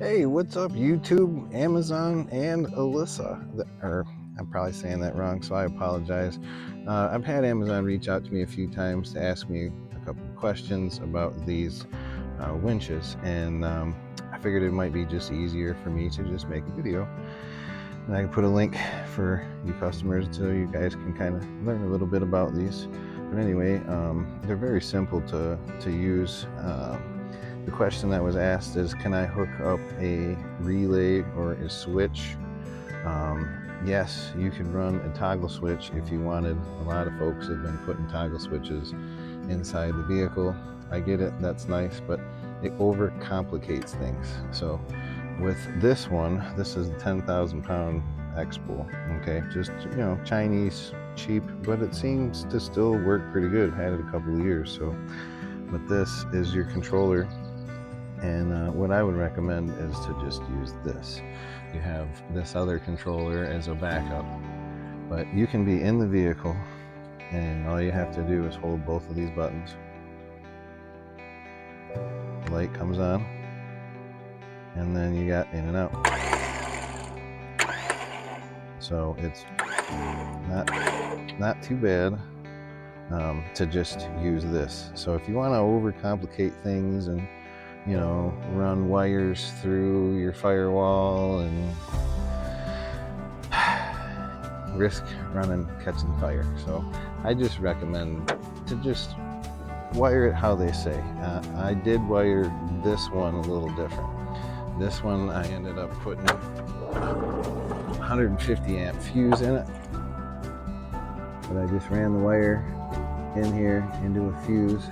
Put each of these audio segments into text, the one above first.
Hey, what's up, YouTube, Amazon, and Alyssa? Or I'm probably saying that wrong, so I apologize. I've had Amazon reach out to me a few times to ask me a couple of questions about these winches, and I figured it might be just easier for me to just make a video. And I can put a link for you customers so you guys can kind of learn a little bit about these. But anyway, they're very simple to use. The question that was asked is, can I hook up a relay or a switch? Yes, you can run a toggle switch if you wanted. A lot of folks have been putting toggle switches inside the vehicle. I get it, that's nice, but it overcomplicates things. So with this one, this is a 10,000 pound Xbull. Okay, just, you know, Chinese, cheap, but it seems to still work pretty good. I've had it a couple of years. So, but this is your controller. And what I would recommend is to just use this. You have this other controller as a backup, but you can be in the vehicle and all you have to do is hold both of these buttons. The light comes on and then you got in and out. So it's not too bad to just use this. So if you want to overcomplicate things and, you know, run wires through your firewall and risk catching fire, so I just recommend to just wire it how they say. I did wire this one a little different. This one I ended up putting 150 amp fuse in it, but I just ran the wire in here into a fuse,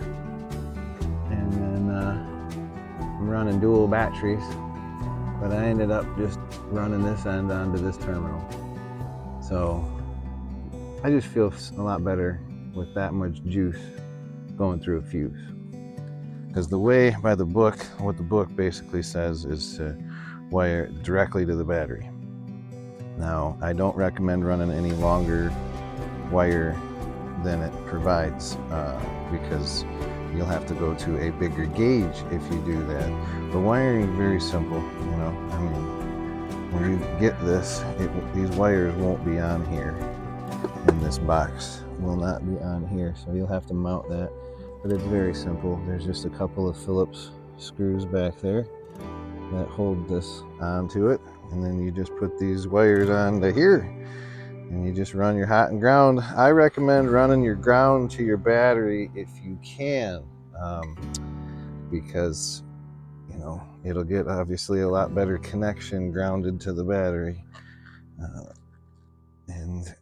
and then I'm running dual batteries, but I ended up just running this end onto this terminal. So I just feel a lot better with that much juice going through a fuse. Because the way, by the book, what the book basically says is to wire it directly to the battery. Now, I don't recommend running any longer wire than it provides, because you'll have to go to a bigger gauge if you do that. The wiring is very simple, you know. I mean, when you get this, these wires won't be on here, in this box will not be on here, so you'll have to mount that. But it's very simple. There's just a couple of Phillips screws back there that hold this onto it, and then you just put these wires onto here and you just run your hot and ground. I recommend running your ground to your battery if you can, because, you know, it'll get obviously a lot better connection grounded to the battery. And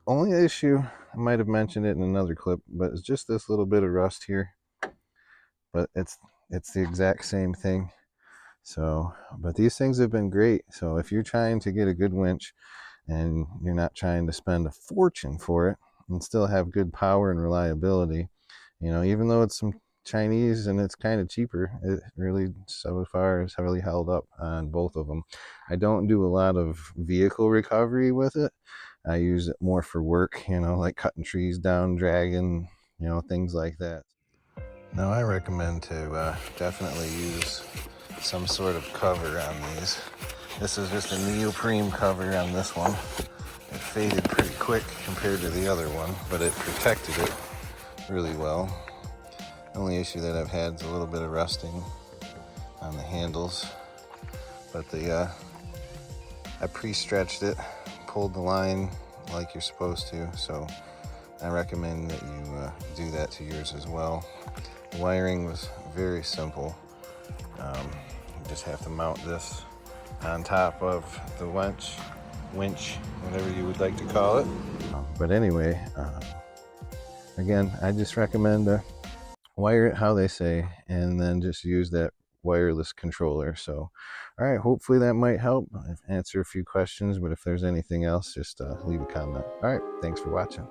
only issue, I might have mentioned it in another clip, but it's just this little bit of rust here, but it's the exact same thing. So, but these things have been great. So if you're trying to get a good winch and you're not trying to spend a fortune for it and still have good power and reliability, you know, even though it's some Chinese and it's kind of cheaper, it really so far has really held up on both of them. I don't do a lot of vehicle recovery with it. I use it more for work, you know, like cutting trees down, dragging, you know, things like that. Now I recommend to definitely use some sort of cover on these. This is just a neoprene cover on this one. It faded pretty quick compared to the other one, but it protected it really well. The only issue that I've had is a little bit of rusting on the handles, but I pre-stretched it, pulled the line like you're supposed to, so I recommend that you do that to yours as well. The wiring was very simple. You just have to mount this on top of the winch, whatever you would like to call it. But anyway, again, I just recommend to wire it how they say, and then just use that wireless controller. So, all right, hopefully that might help answer a few questions, but if there's anything else, just leave a comment. All right, thanks for watching.